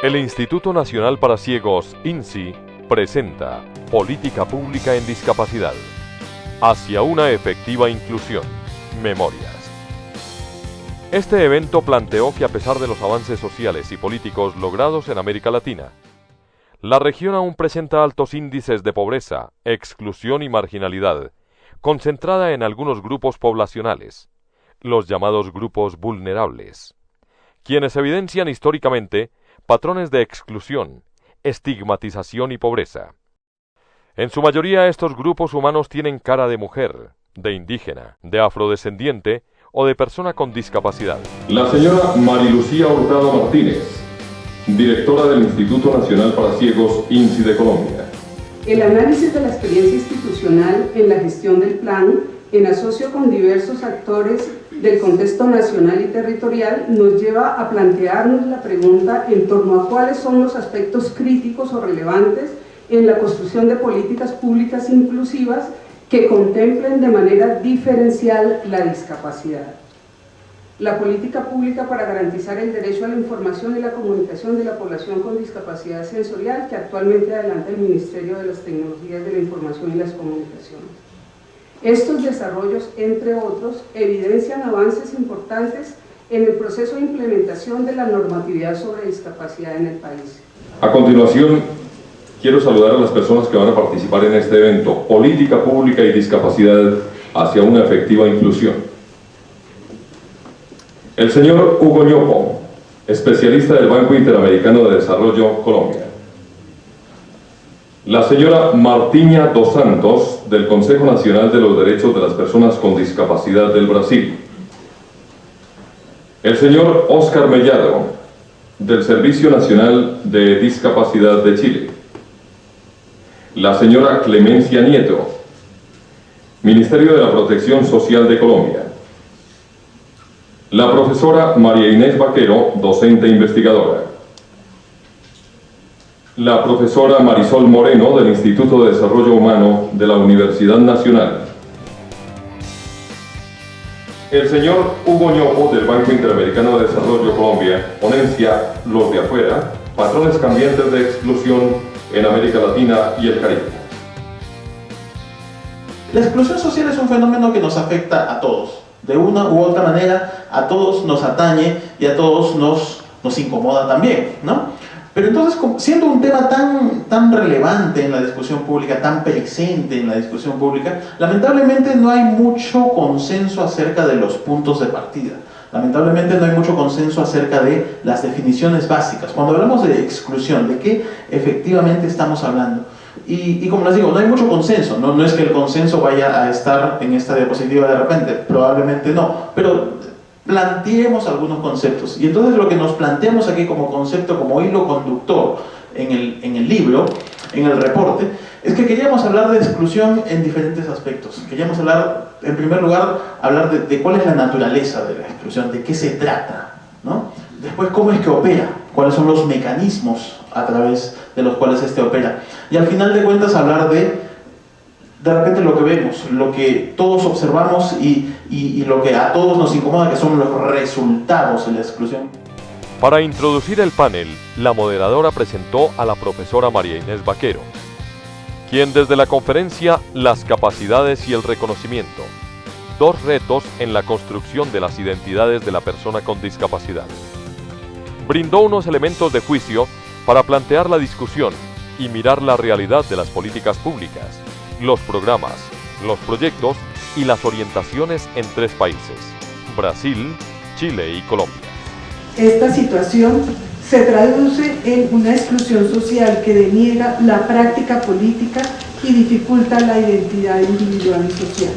El Instituto Nacional para Ciegos, INCI, presenta Política Pública en Discapacidad. Hacia una efectiva inclusión. Memorias. Este evento planteó que a pesar de los avances sociales y políticos logrados en América Latina, la región aún presenta altos índices de pobreza, exclusión y marginalidad, concentrada en algunos grupos poblacionales, los llamados grupos vulnerables, quienes evidencian históricamente patrones de exclusión, estigmatización y pobreza. En su mayoría estos grupos humanos tienen cara de mujer, de indígena, de afrodescendiente o de persona con discapacidad. La señora Marilucía Hurtado Martínez, directora del Instituto Nacional para Ciegos, INCI de Colombia. El análisis de la experiencia institucional en la gestión del plan, en asocio con diversos actores del contexto nacional y territorial, nos lleva a plantearnos la pregunta en torno a cuáles son los aspectos críticos o relevantes en la construcción de políticas públicas inclusivas que contemplen de manera diferencial la discapacidad. La política pública para garantizar el derecho a la información y la comunicación de la población con discapacidad sensorial que actualmente adelanta el Ministerio de las Tecnologías de la Información y las Comunicaciones. Estos desarrollos, entre otros, evidencian avances importantes en el proceso de implementación de la normatividad sobre discapacidad en el país. A continuación, quiero saludar a las personas que van a participar en este evento, Política Pública y Discapacidad hacia una efectiva inclusión. El señor Hugo Ñopo, especialista del Banco Interamericano de Desarrollo, Colombia. La señora Martinha dos Santos, del Consejo Nacional de los Derechos de las Personas con Discapacidad del Brasil. El señor Oscar Mellado, del Servicio Nacional de Discapacidad de Chile. La señora Clemencia Nieto, Ministerio de la Protección Social de Colombia. La profesora María Inés Vaquero, docente investigadora. La profesora Marisol Moreno, del Instituto de Desarrollo Humano de la Universidad Nacional. El señor Hugo Ñopo, del Banco Interamericano de Desarrollo Colombia, ponencia Los de Afuera, patrones cambiantes de exclusión en América Latina y el Caribe. La exclusión social es un fenómeno que nos afecta a todos. De una u otra manera, a todos nos atañe y a todos nos incomoda también, ¿no? Pero entonces, siendo un tema tan relevante en la discusión pública, tan presente en la discusión pública, lamentablemente no hay mucho consenso acerca de los puntos de partida. Lamentablemente no hay mucho consenso acerca de las definiciones básicas. Cuando hablamos de exclusión, ¿de qué efectivamente estamos hablando? Y como les digo, no hay mucho consenso. No es que el consenso vaya a estar en esta diapositiva de repente, probablemente no, pero planteemos algunos conceptos. Y entonces lo que nos planteamos aquí como concepto, como hilo conductor en el libro, en el reporte, es que queríamos hablar de exclusión en diferentes aspectos. Queríamos hablar, en primer lugar, de cuál es la naturaleza de la exclusión, de qué se trata, ¿no? Después, cómo es que opera, cuáles son los mecanismos a través de los cuales este opera. Y al final de cuentas hablar de repente lo que vemos, lo que todos observamos y lo que a todos nos incomoda, que son los resultados de la exclusión. Para introducir el panel, la moderadora presentó a la profesora María Inés Vaquero, quien desde la conferencia Las capacidades y el reconocimiento, dos retos en la construcción de las identidades de la persona con discapacidad, brindó unos elementos de juicio para plantear la discusión y mirar la realidad de las políticas públicas, los programas, los proyectos y las orientaciones en 3 países, Brasil, Chile y Colombia. Esta situación se traduce en una exclusión social que deniega la práctica política y dificulta la identidad individual y social.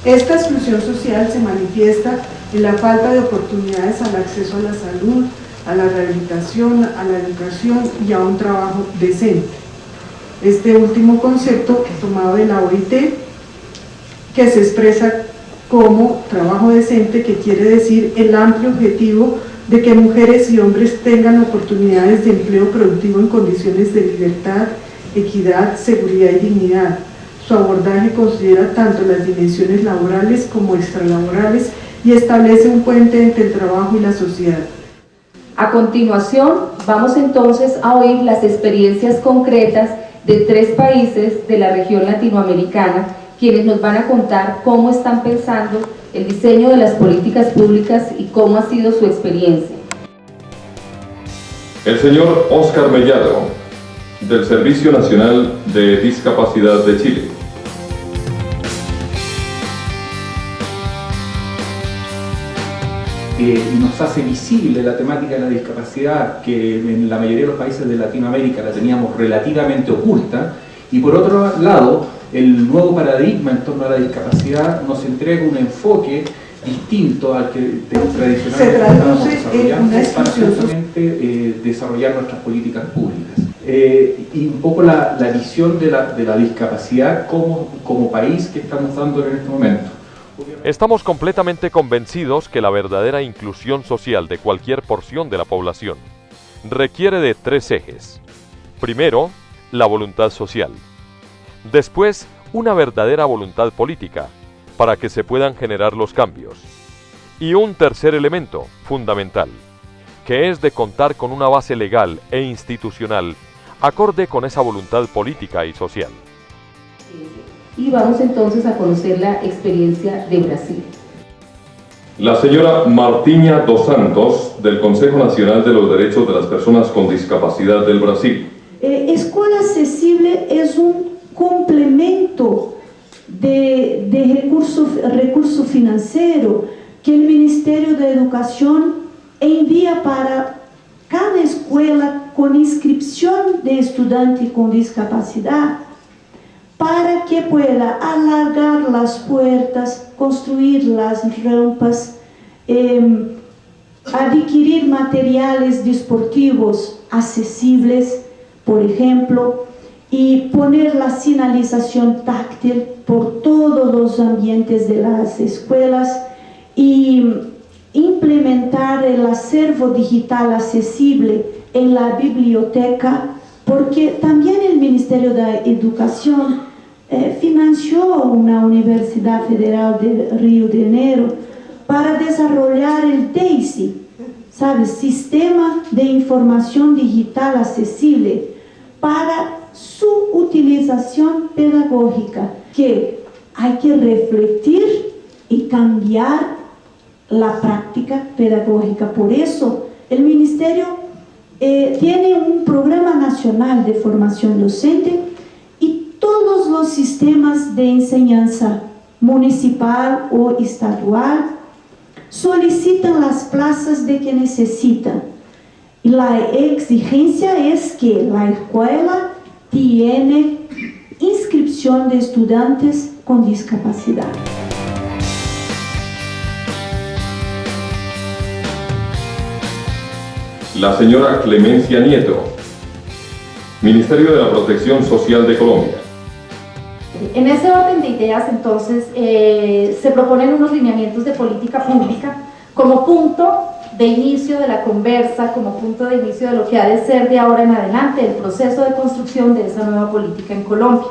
Esta exclusión social se manifiesta en la falta de oportunidades al acceso a la salud, a la rehabilitación, a la educación y a un trabajo decente. Este último concepto tomado de la OIT, que se expresa como trabajo decente, que quiere decir el amplio objetivo de que mujeres y hombres tengan oportunidades de empleo productivo en condiciones de libertad, equidad, seguridad y dignidad. Su abordaje considera tanto las dimensiones laborales como extralaborales y establece un puente entre el trabajo y la sociedad. A continuación, vamos entonces a oír las experiencias concretas de 3 países de la región latinoamericana, quienes nos van a contar cómo están pensando el diseño de las políticas públicas y cómo ha sido su experiencia. El señor Óscar Mellado, del Servicio Nacional de Discapacidad de Chile. Nos hace visible la temática de la discapacidad, que en la mayoría de los países de Latinoamérica la teníamos relativamente oculta, y por otro lado, el nuevo paradigma en torno a la discapacidad nos entrega un enfoque distinto al que tradicionalmente estábamos desarrollando para justamente desarrollar nuestras políticas públicas. Y un poco la visión de la discapacidad como país que estamos dando en este momento. Estamos completamente convencidos que la verdadera inclusión social de cualquier porción de la población requiere de 3 ejes. Primero, la voluntad social. Después, una verdadera voluntad política, para que se puedan generar los cambios. Y un tercer elemento, fundamental, que es de contar con una base legal e institucional acorde con esa voluntad política y social. Y vamos entonces a conocer la experiencia de Brasil. La señora Martinha dos Santos, del Consejo Nacional de los Derechos de las Personas con Discapacidad del Brasil. Escola Acessível es un complemento de recurso financiero que el Ministerio de Educación envía para cada escuela con inscripción de estudiante con discapacidad, para que pueda alargar las puertas, construir las rampas, adquirir materiales deportivos accesibles, por ejemplo, y poner la señalización táctil por todos los ambientes de las escuelas y implementar el acervo digital accesible en la biblioteca, porque también el Ministerio de Educación financió una Universidad Federal de Río de Janeiro para desarrollar el DAISY, ¿sabes? Sistema de Información Digital Accesible, para su utilización pedagógica, que hay que refletir y cambiar la práctica pedagógica. Por eso el Ministerio tiene un programa nacional de formación docente y todos los sistemas de enseñanza municipal o estadual solicitan las plazas de que necesitan. Y la exigencia es que la escuela tiene inscripción de estudiantes con discapacidad. La señora Clemencia Nieto, Ministerio de la Protección Social de Colombia. En ese orden de ideas, entonces, se proponen unos lineamientos de política pública como punto de inicio de la conversa, como punto de inicio de lo que ha de ser de ahora en adelante el proceso de construcción de esa nueva política en Colombia.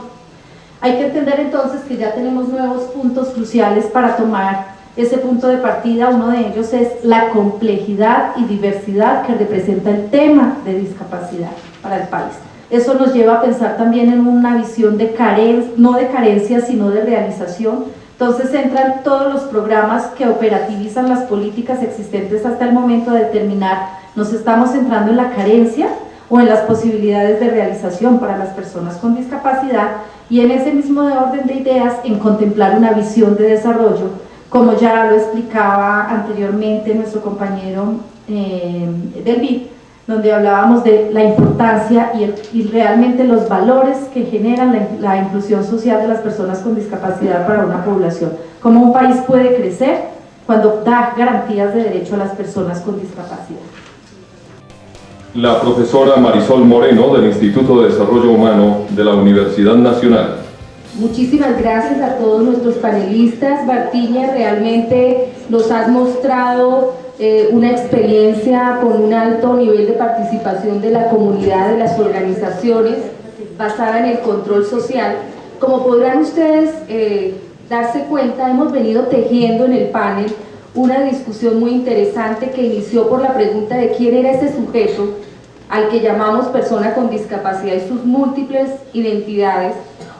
Hay que entender entonces que ya tenemos nuevos puntos cruciales para tomar ese punto de partida. Uno de ellos es la complejidad y diversidad que representa el tema de discapacidad para el país. Eso nos lleva a pensar también en una visión de carencia, no de carencia, sino de realización. Entonces entran todos los programas que operativizan las políticas existentes hasta el momento de determinar, ¿nos estamos centrando en la carencia o en las posibilidades de realización para las personas con discapacidad? Y en ese mismo orden de ideas, en contemplar una visión de desarrollo, como ya lo explicaba anteriormente nuestro compañero del BID, donde hablábamos de la importancia y realmente los valores que generan la inclusión social de las personas con discapacidad para una población. Cómo un país puede crecer cuando da garantías de derecho a las personas con discapacidad. La profesora Marisol Moreno, del Instituto de Desarrollo Humano de la Universidad Nacional. Muchísimas gracias a todos nuestros panelistas. Martinha, realmente nos has mostrado una experiencia con un alto nivel de participación de la comunidad, de las organizaciones, basada en el control social. Como podrán ustedes darse cuenta, hemos venido tejiendo en el panel una discusión muy interesante que inició por la pregunta de quién era ese sujeto al que llamamos persona con discapacidad y sus múltiples identidades,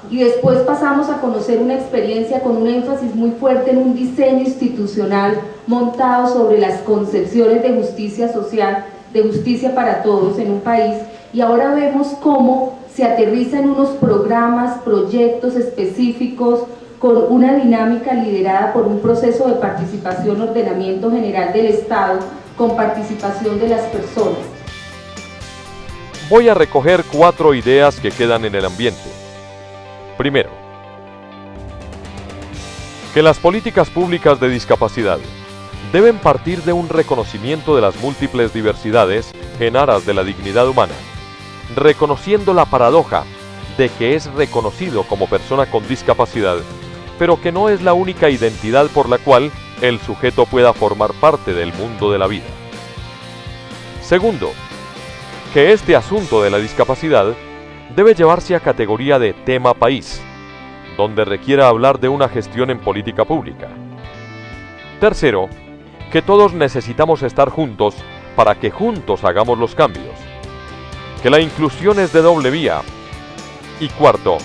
y después pasamos a conocer una experiencia con un énfasis muy fuerte en un diseño institucional montado sobre las concepciones de justicia social, de justicia para todos en un país, y ahora vemos cómo se aterriza en unos programas, proyectos específicos, con una dinámica liderada por un proceso de participación, ordenamiento general del Estado, con participación de las personas. Voy a recoger 4 ideas que quedan en el ambiente. Primero, que las políticas públicas de discapacidad deben partir de un reconocimiento de las múltiples diversidades en aras de la dignidad humana, reconociendo la paradoja de que es reconocido como persona con discapacidad, pero que no es la única identidad por la cual el sujeto pueda formar parte del mundo de la vida. Segundo, que este asunto de la discapacidad debe llevarse a categoría de tema país, donde requiera hablar de una gestión en política pública. Tercero, que todos necesitamos estar juntos para que juntos hagamos los cambios, que la inclusión es de doble vía. Y cuarto,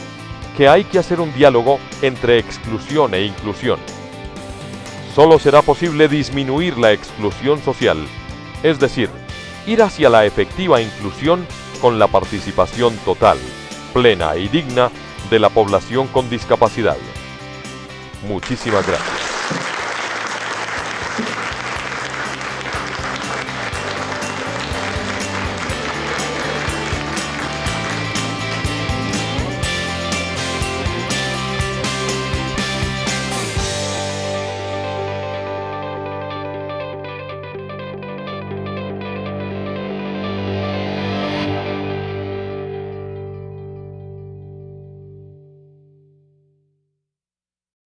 que hay que hacer un diálogo entre exclusión e inclusión. Solo será posible disminuir la exclusión social, es decir, ir hacia la efectiva inclusión con la participación total, plena y digna de la población con discapacidad. Muchísimas gracias.